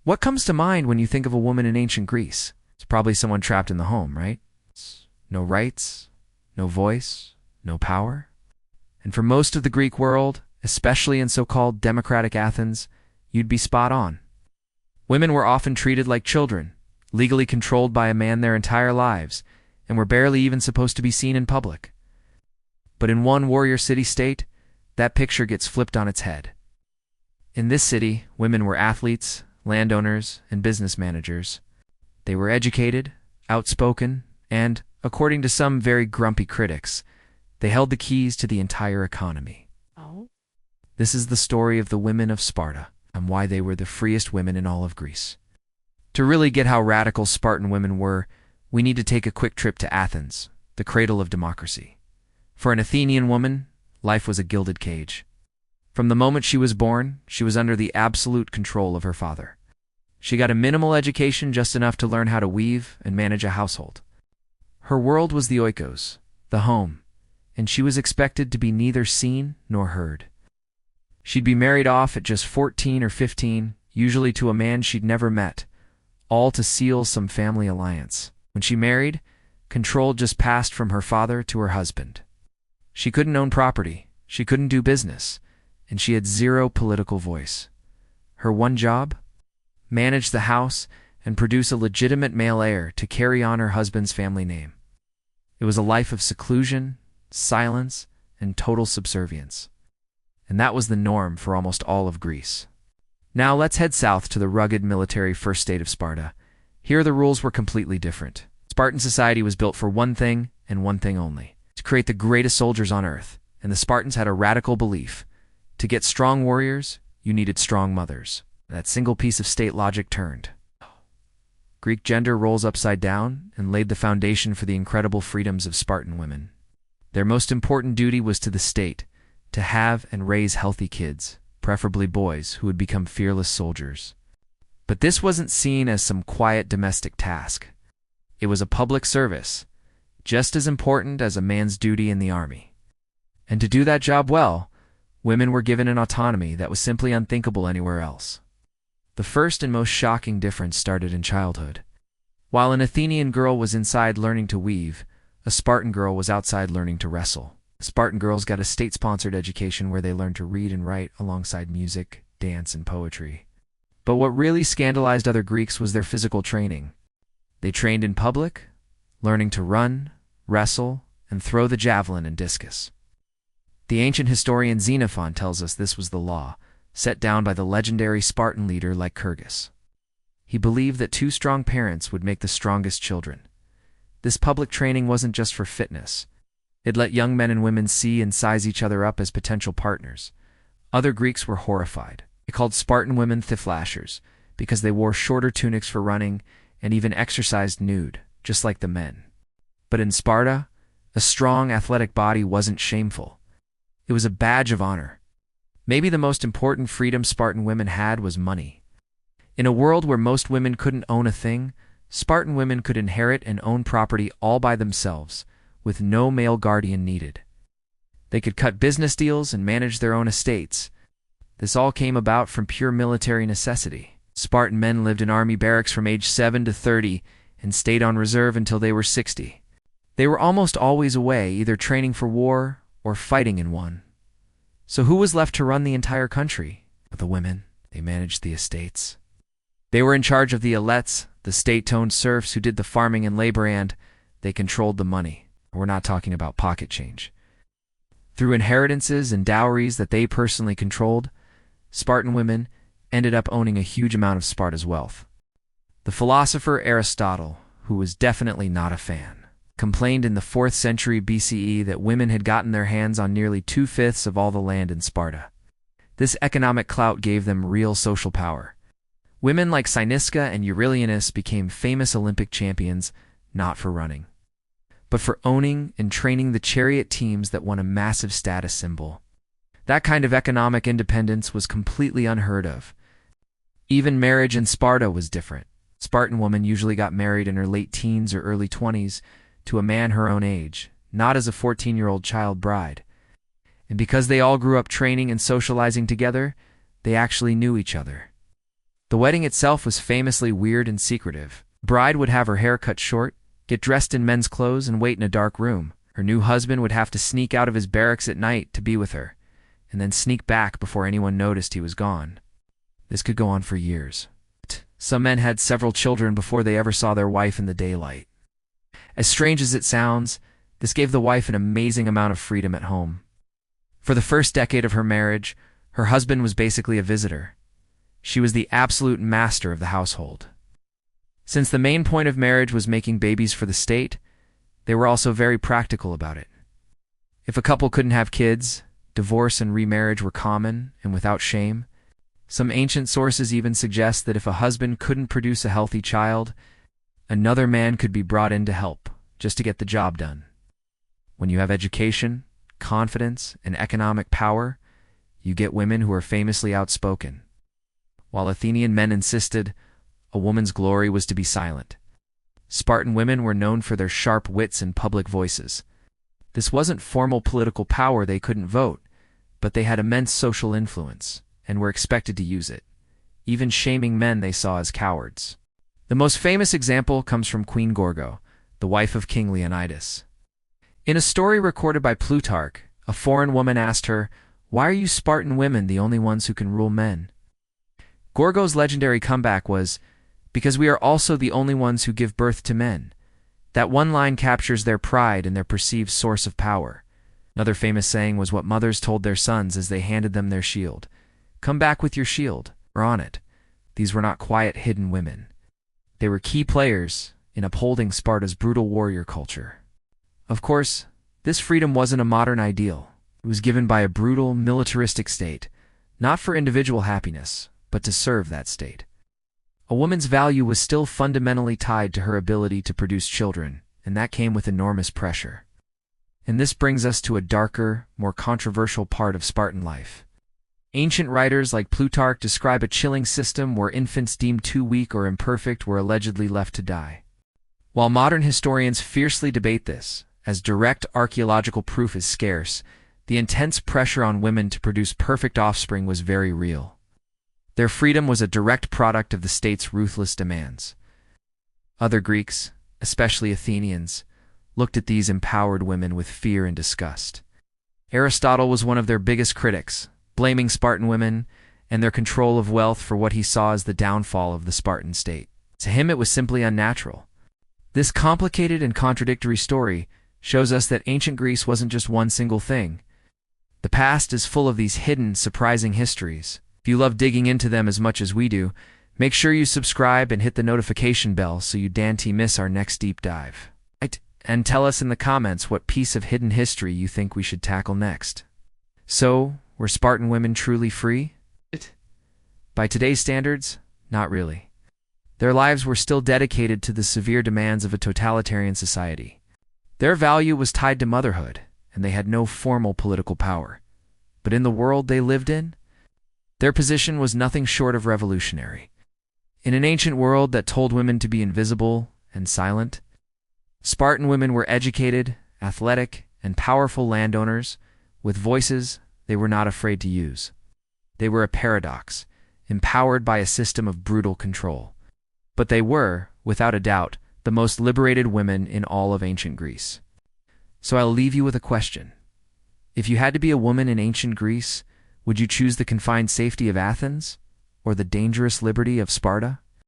What comes to mind when you think of a woman in ancient Greece? It's probably someone trapped in the home, right? No rights, no voice, no power. And for most of the Greek world, especially in so-called democratic Athens, you'd be spot on. Women were often treated like children, legally controlled by a man their entire lives, and were barely even supposed to be seen in public. But in one warrior city-state, that picture gets flipped on its head. In this city, women were athletes, landowners, and business managers. They were educated, outspoken, and, according to some very grumpy critics, they held the keys to the entire economy. Oh. This is the story of the women of Sparta and why they were the freest women in all of Greece. To really get how radical Spartan women were, we need to take a quick trip to Athens, the cradle of democracy. For an Athenian woman, life was a gilded cage. From the moment she was born, she was under the absolute control of her father. She got a minimal education, just enough to learn how to weave and manage a household. Her world was the oikos, the home, and she was expected to be neither seen nor heard. She'd be married off at just 14 or 15, usually to a man she'd never met, all to seal some family alliance. When she married, control just passed from her father to her husband. She couldn't own property, she couldn't do business, and she had zero political voice. Her one job? Manage the house and produce a legitimate male heir to carry on her husband's family name. It was a life of seclusion, silence, and total subservience. And that was the norm for almost all of Greece. Now let's head south to the rugged military first state of Sparta. Here the rules were completely different. Spartan society was built for one thing and one thing only: to create the greatest soldiers on earth. And the Spartans had a radical belief: to get strong warriors, you needed strong mothers. That single piece of state logic turned. Greek gender roles upside down and laid the foundation for the incredible freedoms of Spartan women. Their most important duty was to the state: to have and raise healthy kids, preferably boys who would become fearless soldiers. But this wasn't seen as some quiet domestic task. It was a public service, just as important as a man's duty in the army. And to do that job well, women were given an autonomy that was simply unthinkable anywhere else. The first and most shocking difference started in childhood. While an Athenian girl was inside learning to weave, a Spartan girl was outside learning to wrestle. Spartan girls got a state-sponsored education where they learned to read and write alongside music, dance, and poetry. But what really scandalized other Greeks was their physical training. They trained in public, learning to run, wrestle, and throw the javelin and discus. The ancient historian Xenophon tells us this was the law, set down by the legendary Spartan leader Lycurgus. He believed that two strong parents would make the strongest children. This public training wasn't just for fitness. It let young men and women see and size each other up as potential partners. Other Greeks were horrified. They called Spartan women thiflashers because they wore shorter tunics for running and even exercised nude, just like the men. But in Sparta, a strong, athletic body wasn't shameful. It was a badge of honor. Maybe the most important freedom Spartan women had was money. In a world where most women couldn't own a thing, Spartan women could inherit and own property all by themselves, with no male guardian needed. They could cut business deals and manage their own estates. This all came about from pure military necessity. Spartan men lived in army barracks from age 7 to 30 and stayed on reserve until they were 60. They were almost always away, either training for war or fighting in one. So who was left to run the entire country? The women. They managed the estates. They were in charge of the alettes, the state-owned serfs who did the farming and labor, and they controlled the money. We're not talking about pocket change. Through inheritances and dowries that they personally controlled, Spartan women ended up owning a huge amount of Sparta's wealth. The philosopher Aristotle, who was definitely not a fan, complained in the 4th century BCE that women had gotten their hands on nearly 2/5 of all the land in Sparta. This economic clout gave them real social power. Women like Cyniska and Euryalus became famous Olympic champions, not for running, but for owning and training the chariot teams that won a massive status symbol. That kind of economic independence was completely unheard of. Even marriage in Sparta was different. Spartan woman usually got married in her late teens or early 20s to a man her own age, not as a 14-year-old child bride. And because they all grew up training and socializing together, they actually knew each other. The wedding itself was famously weird and secretive. The bride would have her hair cut short, get dressed in men's clothes, and wait in a dark room. Her new husband would have to sneak out of his barracks at night to be with her, and then sneak back before anyone noticed he was gone. This could go on for years. Some men had several children before they ever saw their wife in the daylight. As strange as it sounds, this gave the wife an amazing amount of freedom at home. For the first decade of her marriage, her husband was basically a visitor. She was the absolute master of the household. Since the main point of marriage was making babies for the state, they were also very practical about it. If a couple couldn't have kids, divorce and remarriage were common and without shame. Some ancient sources even suggest that if a husband couldn't produce a healthy child, another man could be brought in to help, just to get the job done. When you have education, confidence, and economic power, you get women who are famously outspoken. While Athenian men insisted a woman's glory was to be silent, Spartan women were known for their sharp wits and public voices. This wasn't formal political power; they couldn't vote, but they had immense social influence and were expected to use it, even shaming men they saw as cowards. The most famous example comes from Queen Gorgo, the wife of King Leonidas. In a story recorded by Plutarch, a foreign woman asked her, "Why are you Spartan women the only ones who can rule men?" Gorgo's legendary comeback was, "Because we are also the only ones who give birth to men." That one line captures their pride and their perceived source of power. Another famous saying was what mothers told their sons as they handed them their shield. "Come back with your shield, or on it." These were not quiet, hidden women. They were key players in upholding Sparta's brutal warrior culture. Of course, this freedom wasn't a modern ideal. It was given by a brutal, militaristic state, not for individual happiness, but to serve that state. A woman's value was still fundamentally tied to her ability to produce children, and that came with enormous pressure. And this brings us to a darker, more controversial part of Spartan life. Ancient writers like Plutarch describe a chilling system where infants deemed too weak or imperfect were allegedly left to die. While modern historians fiercely debate this, as direct archaeological proof is scarce, the intense pressure on women to produce perfect offspring was very real. Their freedom was a direct product of the state's ruthless demands. Other Greeks, especially Athenians, looked at these empowered women with fear and disgust. Aristotle was one of their biggest critics, blaming Spartan women and their control of wealth for what he saw as the downfall of the Spartan state. To him, it was simply unnatural. This complicated and contradictory story shows us that ancient Greece wasn't just one single thing. The past is full of these hidden, surprising histories. If you love digging into them as much as we do, make sure you subscribe and hit the notification bell so you don't miss our next deep dive. And tell us in the comments what piece of hidden history you think we should tackle next. So, were Spartan women truly free? By today's standards, not really. Their lives were still dedicated to the severe demands of a totalitarian society. Their value was tied to motherhood, and they had no formal political power. But in the world they lived in, their position was nothing short of revolutionary. In an ancient world that told women to be invisible and silent, Spartan women were educated, athletic, and powerful landowners with voices they were not afraid to use. They were a paradox, empowered by a system of brutal control. But they were, without a doubt, the most liberated women in all of ancient Greece. So I'll leave you with a question. If you had to be a woman in ancient Greece, would you choose the confined safety of Athens or the dangerous liberty of Sparta?